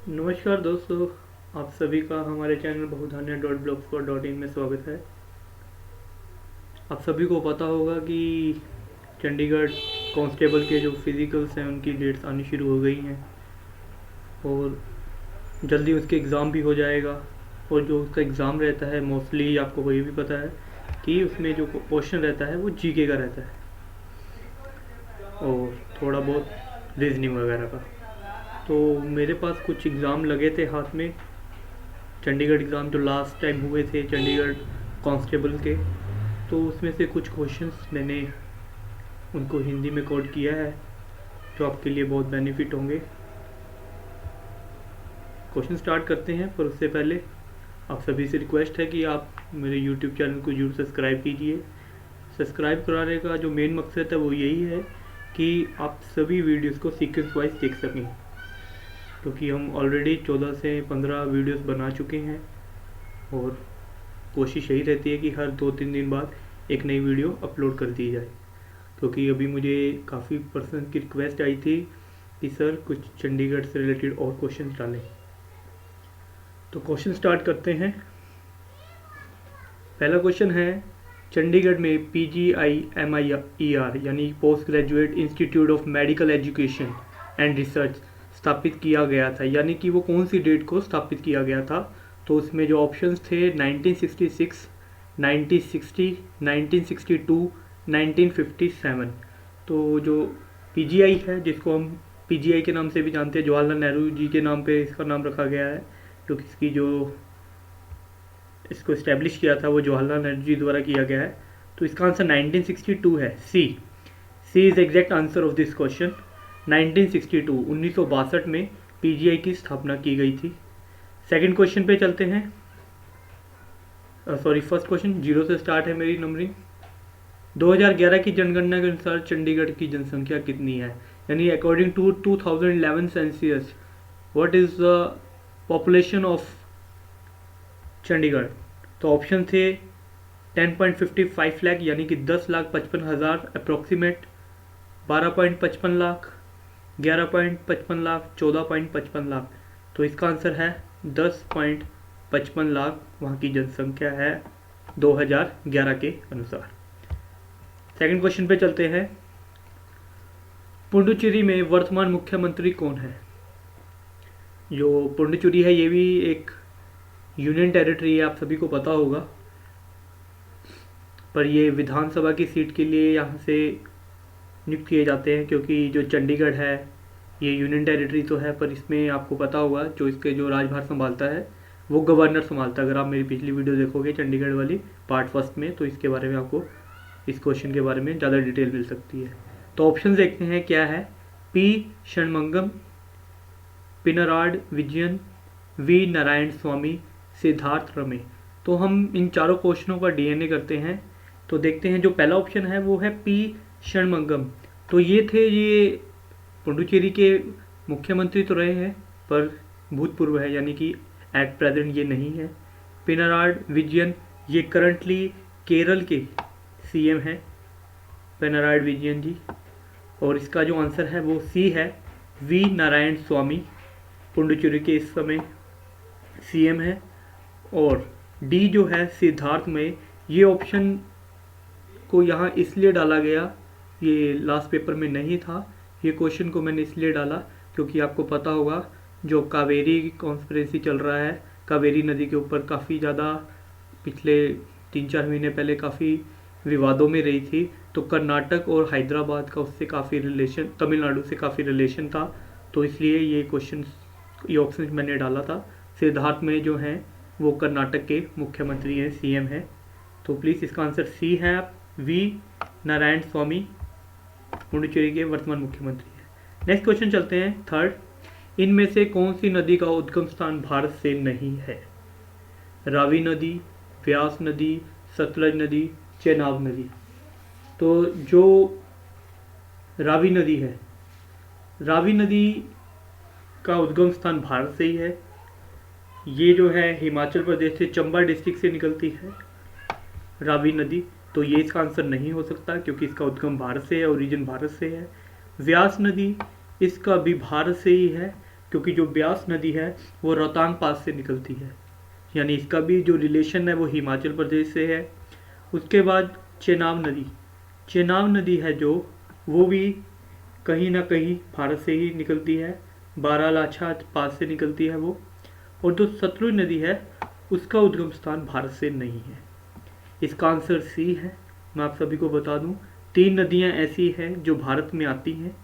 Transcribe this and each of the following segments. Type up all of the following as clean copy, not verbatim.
नमस्कार दोस्तों, आप सभी का हमारे चैनल बहुधान्य.blogspot.in में स्वागत है। आप सभी को पता होगा कि चंडीगढ़ कांस्टेबल के जो फिज़िकल्स हैं उनकी डेट्स आनी शुरू हो गई हैं और जल्दी उसके एग्ज़ाम भी हो जाएगा। और जो उसका एग्ज़ाम रहता है मोस्टली आपको ये भी पता है कि उसमें जो क्वेश्चन रहता है वो जीके का रहता है और थोड़ा बहुत रीजनिंग वगैरह का। तो मेरे पास कुछ एग्ज़ाम लगे थे हाथ में, चंडीगढ़ एग्ज़ाम जो लास्ट टाइम हुए थे चंडीगढ़ कांस्टेबल के, तो उसमें से कुछ क्वेश्चंस मैंने उनको हिंदी में कोड किया है जो आपके लिए बहुत बेनिफिट होंगे। क्वेश्चन स्टार्ट करते हैं, पर उससे पहले आप सभी से रिक्वेस्ट है कि आप मेरे यूट्यूब चैनल को जरूर सब्सक्राइब कीजिए। सब्सक्राइब कराने का जो मेन मकसद है वो यही है कि आप सभी वीडियोस को सीक्वेंस वाइज देख सकें, क्योंकि हम ऑलरेडी 14 से 15 वीडियोस बना चुके हैं और कोशिश यही रहती है कि हर 2-3 दिन बाद एक नई वीडियो अपलोड कर दी जाए। क्योंकि अभी मुझे काफ़ी पर्सन की रिक्वेस्ट आई थी कि सर कुछ चंडीगढ़ से रिलेटेड और क्वेश्चन डालें। तो क्वेश्चन स्टार्ट करते हैं। पहला क्वेश्चन है, चंडीगढ़ में PGIMER यानी post graduate institute of medical education and research स्थापित किया गया था, यानी कि वो कौन सी डेट को स्थापित किया गया था। तो उसमें जो ऑप्शंस थे 1966, 1960, 1962, 1957। तो जो PGI है, जिसको हम PGI के नाम से भी जानते हैं, जवाहरलाल नेहरू जी के नाम पे इसका नाम रखा गया है, क्योंकि इसकी जो इसको इस्टेब्लिश किया था वो जवाहरलाल नेहरू जी द्वारा किया गया है। तो इसका आंसर 1962 है, C is exact answer of this question. 1962 में PGI की स्थापना की गई थी। सेकंड क्वेश्चन पे चलते हैं। फर्स्ट क्वेश्चन 0 से स्टार्ट है मेरी नंबरिंग। 2011 की जनगणना के अनुसार चंडीगढ़ की जनसंख्या कितनी है, यानी according to 2011 census what is the population of Chandigarh. तो ऑप्शन थे 10.55 लाख यानी कि 10,55,000 अप्रोक्सीमेट, 12.55 लाख, 11.55 लाख, 14.55 लाख। तो इसका आंसर है 10.55 लाख वहाँ की जनसंख्या है 2011 के अनुसार। सेकंड क्वेश्चन पे चलते हैं। पुडुचेरी में वर्तमान मुख्यमंत्री कौन है। जो पुडुचेरी है ये भी एक यूनियन टेरिटरी है, आप सभी को पता होगा, पर ये विधानसभा की सीट के लिए यहाँ से नियुक्त किए जाते हैं, क्योंकि जो चंडीगढ़ है ये यूनियन टेरिटरी तो है, पर इसमें आपको पता होगा जो इसके जो राजभार संभालता है वो गवर्नर संभालता है। अगर आप मेरी पिछली वीडियो देखोगे चंडीगढ़ वाली पार्ट फर्स्ट में, तो इसके बारे में आपको इस क्वेश्चन के बारे में ज़्यादा डिटेल मिल सकती है। तो ऑप्शन देखते हैं क्या है। पी षणमंगम, पिनाराड विजयन, वी नारायण स्वामी, सिद्धार्थ रमे। तो हम इन चारों क्वेश्चनों का DNA करते हैं। तो देखते हैं, जो पहला ऑप्शन है वो है पी षणमंगम। तो ये पुडुचेरी के मुख्यमंत्री तो रहे हैं, पर भूतपूर्व है, यानी कि एट प्रेजेंट ये नहीं है। पिनाराड विजयन ये करंटली केरल के CM हैं, पिनाराड विजयन जी। और इसका जो आंसर है वो C है, वी नारायण स्वामी पुडुचेरी के इस समय CM है। और D जो है सिद्धार्थ में, ये ऑप्शन को यहाँ इसलिए डाला गया, ये लास्ट पेपर में नहीं था, ये क्वेश्चन को मैंने इसलिए डाला क्योंकि आपको पता होगा जो कावेरी कॉन्स्पिरेसी चल रहा है, कावेरी नदी के ऊपर काफ़ी ज़्यादा पिछले 3-4 महीने पहले काफ़ी विवादों में रही थी। तो कर्नाटक और हैदराबाद का उससे काफ़ी रिलेशन, तमिलनाडु से काफ़ी रिलेशन था, तो इसलिए ये ऑप्शन मैंने डाला था। सिद्धार्थ में जो हैं वो कर्नाटक के मुख्यमंत्री हैं, CM हैं। तो प्लीज़ इसका आंसर C है, वी नारायण स्वामी पुडुचेरी के वर्तमान मुख्यमंत्री हैं। नेक्स्ट क्वेश्चन चलते हैं, थर्ड। इनमें से कौन सी नदी का उद्गम स्थान भारत से नहीं है। रावी नदी, व्यास नदी, सतलज नदी, चेनाब नदी। तो जो रावी नदी है, रावी नदी का उद्गम स्थान भारत से ही है। ये जो है हिमाचल प्रदेश से चंबा डिस्ट्रिक्ट से निकलती है रावी नदी, तो ये इसका आंसर नहीं हो सकता क्योंकि इसका उद्गम भारत से है, ओरिजिन भारत से है। व्यास नदी इसका भी भारत से ही है, क्योंकि जो ब्यास नदी है वो रोहतांग पास से निकलती है, यानी इसका भी जो रिलेशन है वो हिमाचल प्रदेश से है। उसके बाद चेनाब नदी है जो, वो भी कहीं ना कहीं भारत से ही निकलती है, बारालाछा पास से निकलती है वो। और जो सतलुज नदी है उसका उद्गम स्थान भारत से नहीं है। इसका आंसर सी है। मैं आप सभी को बता दूं, 3 नदियां ऐसी हैं जो भारत में आती हैं,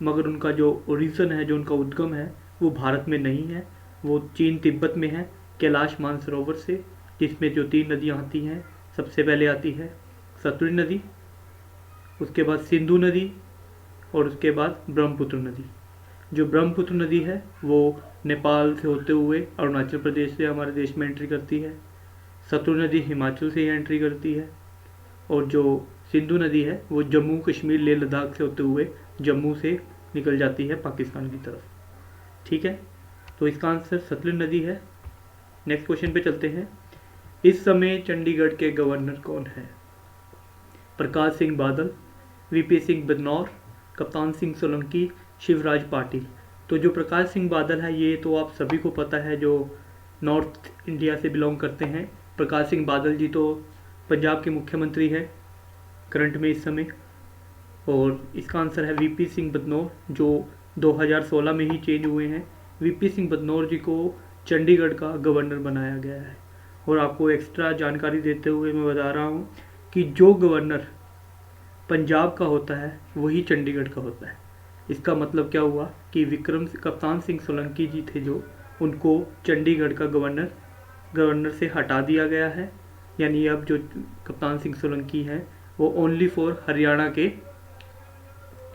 मगर उनका जो ओरिजिन है, जो उनका उद्गम है, वो भारत में नहीं है। वो चीन तिब्बत में है, कैलाश मानसरोवर से, जिसमें जो 3 नदियां आती हैं, सबसे पहले आती है सतलुज नदी, उसके बाद सिंधु नदी, और उसके बाद ब्रह्मपुत्र नदी। जो ब्रह्मपुत्र नदी है वो नेपाल से होते हुए अरुणाचल प्रदेश से हमारे देश में एंट्री करती है। सतलुज नदी हिमाचल से एंट्री करती है, और जो सिंधु नदी है वो जम्मू कश्मीर लेह लद्दाख से होते हुए जम्मू से निकल जाती है पाकिस्तान की तरफ। ठीक है, तो इसका आंसर सतलुज नदी है। नेक्स्ट क्वेश्चन पे चलते हैं। इस समय चंडीगढ़ के गवर्नर कौन है? प्रकाश सिंह बादल, वीपी सिंह बदनौर, कप्तान सिंह सोलंकी, शिवराज पाटिल। तो जो प्रकाश सिंह बादल है ये तो आप सभी को पता है, जो नॉर्थ इंडिया से बिलोंग करते हैं। प्रकाश सिंह बादल जी तो पंजाब के मुख्यमंत्री हैं करंट में इस समय। और इसका आंसर है वीपी सिंह बदनौर, जो 2016 में ही चेंज हुए हैं। वीपी सिंह बदनौर जी को चंडीगढ़ का गवर्नर बनाया गया है। और आपको एक्स्ट्रा जानकारी देते हुए मैं बता रहा हूँ कि जो गवर्नर पंजाब का होता है वही चंडीगढ़ का होता है। इसका मतलब क्या हुआ कि कप्तान सिंह सोलंकी जी थे जो, उनको चंडीगढ़ का गवर्नर से हटा दिया गया है। यानी अब जो कप्तान सिंह सोलंकी हैं वो ओनली फॉर हरियाणा के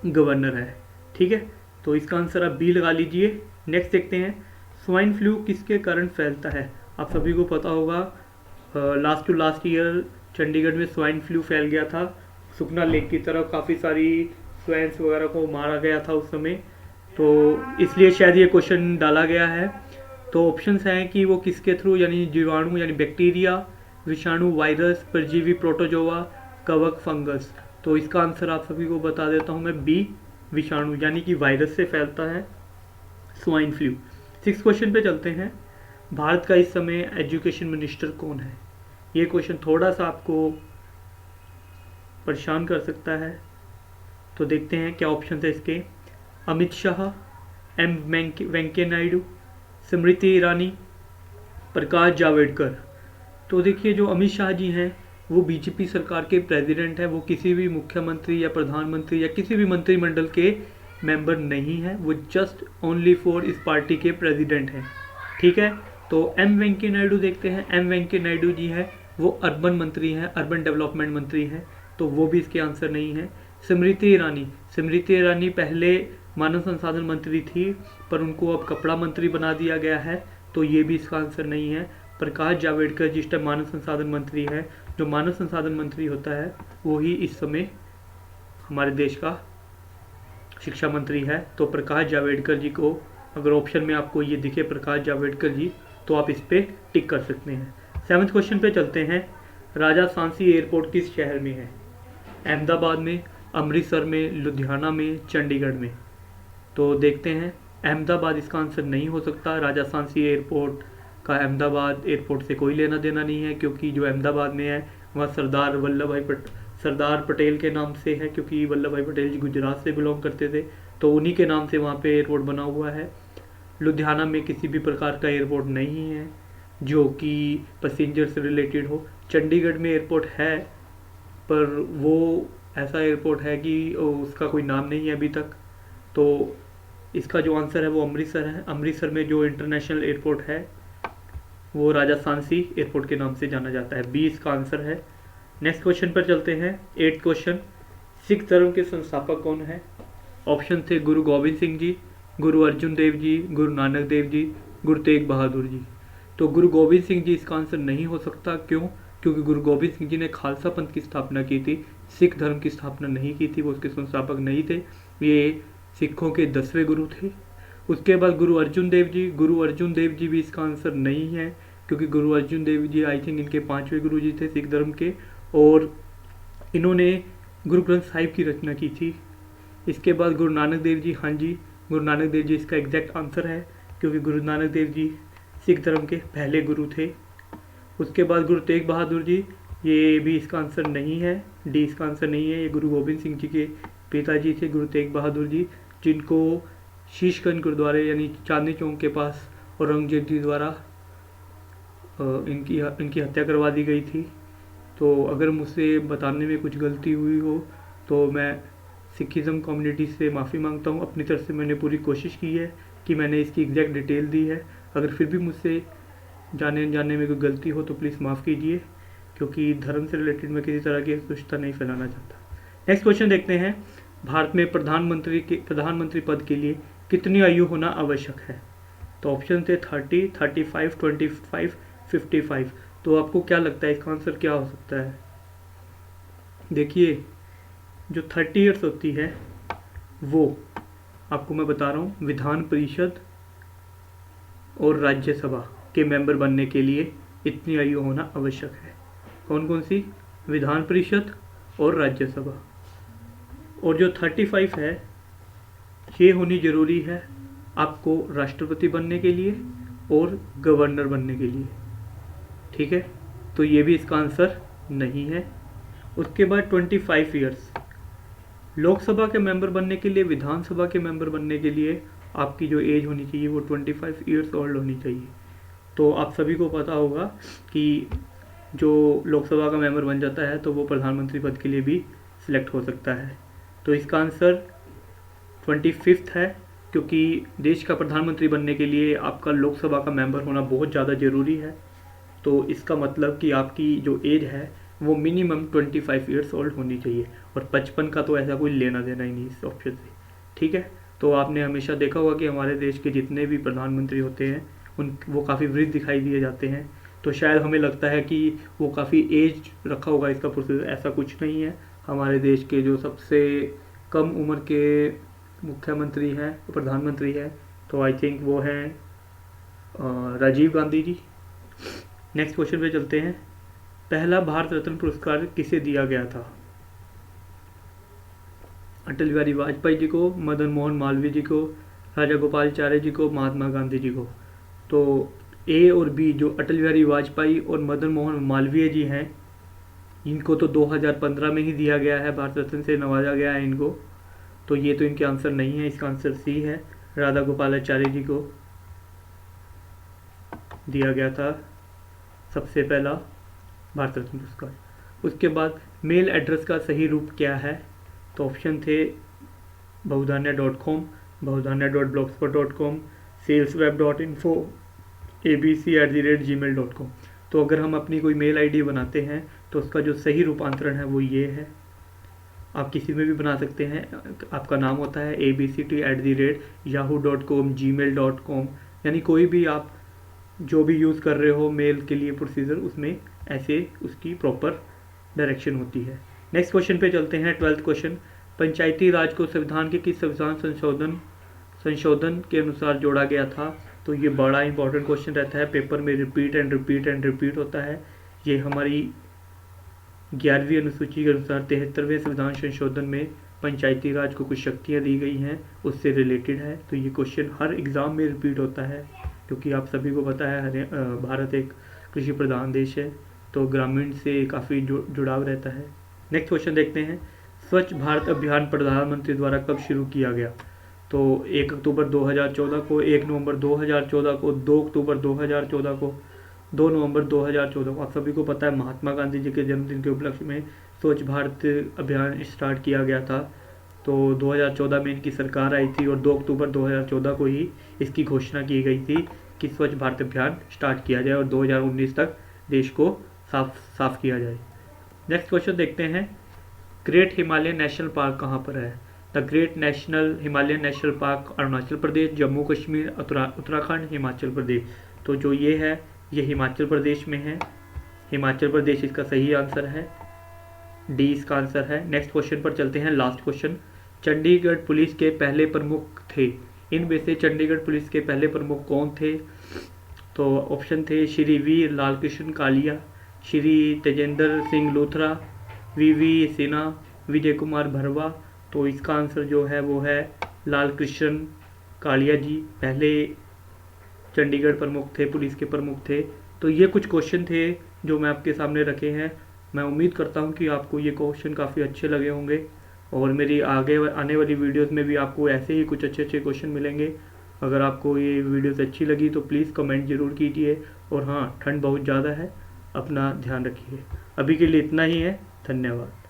गवर्नर है। ठीक है, तो इसका आंसर आप बी लगा लीजिए। नेक्स्ट देखते हैं, स्वाइन फ्लू किसके कारण फैलता है? आप सभी को पता होगा, last to last year Chandigarh में स्वाइन फ्लू फैल गया था। सुखना लेक की तरफ काफ़ी सारी स्वाइन्स वगैरह को मारा गया था उस समय, तो इसलिए शायद ये क्वेश्चन डाला गया है। तो ऑप्शंस हैं कि वो किसके थ्रू, यानी जीवाणु यानी बैक्टीरिया, विषाणु, वायरस, परजीवी, प्रोटोजोआ, कवक, फंगस। तो इसका आंसर आप सभी को बता देता हूँ मैं, बी विषाणु यानी कि वायरस से फैलता है स्वाइन फ्लू। 6 क्वेश्चन पे चलते हैं। भारत का इस समय एजुकेशन मिनिस्टर कौन है? ये क्वेश्चन थोड़ा सा आपको परेशान कर सकता है, तो देखते हैं क्या ऑप्शन है इसके। अमित शाह, एम वेंकैया नायडू, स्मृति ईरानी, प्रकाश जावड़ेकर। तो देखिए, जो अमित शाह जी हैं वो बीजेपी सरकार के प्रेसिडेंट हैं। वो किसी भी मुख्यमंत्री या प्रधानमंत्री या किसी भी मंत्रिमंडल के मेंबर नहीं हैं, वो जस्ट ओनली फॉर इस पार्टी के प्रेसिडेंट हैं। ठीक है, तो एम वेंकैया नायडू देखते हैं। एम वेंकैया नायडू जी हैं वो अर्बन मंत्री हैं, अर्बन डेवलपमेंट मंत्री हैं, तो वो भी इसके आंसर नहीं है। स्मृति ईरानी पहले मानव संसाधन मंत्री थी, पर उनको अब कपड़ा मंत्री बना दिया गया है, तो ये भी इसका आंसर नहीं है। प्रकाश जावड़ेकर जिस टाइम मानव संसाधन मंत्री है, जो मानव संसाधन मंत्री होता है वो ही इस समय हमारे देश का शिक्षा मंत्री है। तो प्रकाश जावड़ेकर जी को, अगर ऑप्शन में आपको ये दिखे प्रकाश जावड़ेकर जी, तो आप इस पर टिक कर सकते हैं। 7वें क्वेश्चन पे चलते हैं। राजा सांसी एयरपोर्ट किस शहर में है? अहमदाबाद में, अमृतसर में, लुधियाना में, चंडीगढ़ में। तो देखते हैं, अहमदाबाद इसका आंसर नहीं हो सकता। राजा सांसी एयरपोर्ट का अहमदाबाद एयरपोर्ट से कोई लेना देना नहीं है, क्योंकि जो अहमदाबाद में है वहाँ सरदार पटेल के नाम से है, क्योंकि वल्लभ भाई पटेल जी गुजरात से बिलोंग करते थे, तो उन्हीं के नाम से वहाँ पे एयरपोर्ट बना हुआ है। लुधियाना में किसी भी प्रकार का एयरपोर्ट नहीं है जो कि पैसेंजर से रिलेटेड हो। चंडीगढ़ में एयरपोर्ट है, पर वो ऐसा एयरपोर्ट है कि उसका कोई नाम नहीं है अभी तक। तो इसका जो आंसर है वो अमृतसर है। अमृतसर में जो इंटरनेशनल एयरपोर्ट है वो राजा सांसी एयरपोर्ट के नाम से जाना जाता है। बी इसका आंसर है। नेक्स्ट क्वेश्चन पर चलते हैं। 8th क्वेश्चन, सिख धर्म के संस्थापक कौन है? ऑप्शन थे गुरु गोविंद सिंह जी, गुरु अर्जुन देव जी, गुरु नानक देव जी, गुरु तेग बहादुर जी। तो गुरु गोविंद सिंह जी इसका आंसर नहीं हो सकता। क्यों? क्योंकि गुरु गोविंद सिंह जी ने खालसा पंथ की स्थापना की थी, सिख धर्म की स्थापना नहीं की थी, वो उसके संस्थापक नहीं थे। ये सिखों के 10वें गुरु थे। उसके बाद गुरु अर्जुन देव जी भी इसका आंसर नहीं है, क्योंकि गुरु अर्जुन देव जी आई थिंक इनके 5वें गुरु जी थे सिख धर्म के, और इन्होंने गुरु ग्रंथ साहिब की रचना की थी। इसके बाद गुरु नानक देव जी, हाँ जी, गुरु नानक देव जी इसका एग्जैक्ट आंसर है, क्योंकि गुरु नानक देव जी सिख धर्म के पहले गुरु थे। उसके बाद गुरु तेग बहादुर जी, ये भी इसका आंसर नहीं है, डी इसका आंसर नहीं है। ये गुरु गोबिंद सिंह जी के पिताजी थे, गुरु तेग बहादुर जी, जिनको शीशगंज गुरुद्वारे यानी चांदनी चौक के पास औरंगजेब जी द्वारा इनकी हत्या करवा दी गई थी। तो अगर मुझसे बताने में कुछ गलती हुई हो तो मैं सिखिज़म कम्युनिटी से माफ़ी मांगता हूँ। अपनी तरफ से मैंने पूरी कोशिश की है कि मैंने इसकी एग्जैक्ट डिटेल दी है। अगर फिर भी मुझसे जानने में कोई गलती हो तो प्लीज़ माफ़ कीजिए, क्योंकि धर्म से रिलेटेड मैं किसी तरह की असुविधा नहीं फैलाना चाहता। नेक्स्ट क्वेश्चन देखते हैं। भारत में प्रधानमंत्री पद के लिए कितनी आयु होना आवश्यक है? तो ऑप्शन थे 30, 35, 25, 55। तो आपको क्या लगता है इसका आंसर क्या हो सकता है? देखिए, जो 30 ईयर्स होती है वो आपको मैं बता रहा हूँ विधान परिषद और राज्यसभा के मेंबर बनने के लिए इतनी आयु होना आवश्यक है। कौन कौन सी? विधान परिषद और राज्यसभा। और जो 35 है ये होनी ज़रूरी है आपको राष्ट्रपति बनने के लिए और गवर्नर बनने के लिए। ठीक है, तो ये भी इसका आंसर नहीं है। उसके बाद 25 ईयर्स लोकसभा के मेंबर बनने के लिए, विधानसभा के मेंबर बनने के लिए आपकी जो एज होनी चाहिए वो 25 ईयर्स ओल्ड होनी चाहिए। तो आप सभी को पता होगा कि जो लोकसभा का मेंबर बन जाता है तो वो प्रधानमंत्री पद के लिए भी सिलेक्ट हो सकता है। तो इसका आंसर 25 है, क्योंकि देश का प्रधानमंत्री बनने के लिए आपका लोकसभा का मेंबर होना बहुत ज़्यादा ज़रूरी है। तो इसका मतलब कि आपकी जो एज है वो मिनिमम 25 ईयर्स ओल्ड होनी चाहिए, और 55 का तो ऐसा कोई लेना देना ही नहीं इस ऑप्शन से। ठीक है, तो आपने हमेशा देखा होगा कि हमारे देश के जितने भी प्रधानमंत्री होते हैं वो काफ़ी वृद्ध दिखाई दिए जाते हैं। तो शायद हमें लगता है कि वो काफ़ी एज रखा होगा इसका प्रोसेस, ऐसा कुछ नहीं है। हमारे देश के जो सबसे कम उम्र के मुख्यमंत्री हैं, प्रधानमंत्री हैं, तो आई थिंक वो हैं राजीव गांधी जी। नेक्स्ट क्वेश्चन पे चलते हैं। पहला भारत रत्न पुरस्कार किसे दिया गया था? अटल बिहारी वाजपेयी जी को, मदन मोहन मालवीय जी को, राजा गोपालाचारी जी को, महात्मा गांधी जी को। तो ए और बी, जो अटल बिहारी वाजपेयी और मदन मोहन मालवीय जी हैं, इनको तो 2015 में ही दिया गया है, भारत रत्न से नवाजा गया है इनको। तो ये तो इनके आंसर नहीं है, इसका आंसर सी है। राधा गोपालाचारी जी को दिया गया था सबसे पहला भारत रत्न पुरस्कार। उसके बाद मेल एड्रेस का सही रूप क्या है? तो ऑप्शन थे बहुधान्या.com, बहुधान्या.blogspot.com, salesweb.info, abc@gmail.com। तो अगर हम अपनी कोई मेल आईडी बनाते हैं तो उसका जो सही रूपांतरण है वो ये है। आप किसी में भी बना सकते हैं। आपका नाम होता है abct@yahoo.com, gmail.com, यानी कोई भी आप जो भी यूज़ कर रहे हो मेल के लिए प्रोसीजर, उसमें ऐसे उसकी प्रॉपर डायरेक्शन होती है। नेक्स्ट क्वेश्चन पे चलते हैं। 12th question. पंचायती राज को संविधान के किस संविधान संशोधन के अनुसार जोड़ा गया था? तो ये बड़ा इंपॉर्टेंट क्वेश्चन रहता है, पेपर में रिपीट एंड रिपीट होता है। ये हमारी 11वीं अनुसूची के अनुसार 73वें संविधान संशोधन में पंचायती राज को कुछ शक्तियाँ दी गई हैं, उससे रिलेटेड है। तो ये क्वेश्चन हर एग्ज़ाम में रिपीट होता है, क्योंकि आप सभी को पता है भारत एक कृषि प्रधान देश है, तो ग्रामीण से काफ़ी जुड़ाव रहता है। नेक्स्ट क्वेश्चन देखते हैं। स्वच्छ भारत अभियान प्रधानमंत्री द्वारा कब शुरू किया गया? तो 1 अक्टूबर 2014 को, 1 नवंबर 2014 को, 2 अक्टूबर 2014 को, 2 नवंबर 2014 को। आप सभी को पता है महात्मा गांधी जी के जन्मदिन के उपलक्ष्य में स्वच्छ भारत अभियान स्टार्ट किया गया था। तो 2014 में इनकी सरकार आई थी और 2 अक्टूबर 2014 को ही इसकी घोषणा की गई थी कि स्वच्छ भारत अभियान स्टार्ट किया जाए और 2019 तक देश को साफ किया जाए। नेक्स्ट क्वेश्चन देखते हैं। ग्रेट हिमालयन नेशनल पार्क कहाँ पर है? The Great Himalayan National Park Arunachal Pradesh, Jammu Kashmir, Uttarakhand, Himachal Pradesh. तो जो ये है ये हिमाचल प्रदेश में है। हिमाचल प्रदेश इसका सही आंसर है, डी इसका आंसर है। नेक्स्ट क्वेश्चन पर चलते हैं, लास्ट क्वेश्चन। चंडीगढ़ पुलिस के पहले प्रमुख थे, इनमें से चंडीगढ़ पुलिस के पहले प्रमुख कौन थे? तो ऑप्शन थे श्री वी लालकृष्ण कालिया, श्री तेजेंद्र सिंह लोथरा, वी सिन्हा, विजय कुमार भरवा। तो इसका आंसर जो है वो है लालकृष्ण कालिया जी पहले चंडीगढ़ प्रमुख थे, पुलिस के प्रमुख थे। तो ये कुछ क्वेश्चन थे जो मैं आपके सामने रखे हैं। मैं उम्मीद करता हूँ कि आपको ये क्वेश्चन काफ़ी अच्छे लगे होंगे और मेरी आगे आने वाली वीडियोस में भी आपको ऐसे ही कुछ अच्छे अच्छे क्वेश्चन मिलेंगे। अगर आपको ये वीडियोस अच्छी लगी तो प्लीज़ कमेंट ज़रूर कीजिए। और हाँ, ठंड बहुत ज़्यादा है, अपना ध्यान रखिए। अभी के लिए इतना ही है, धन्यवाद।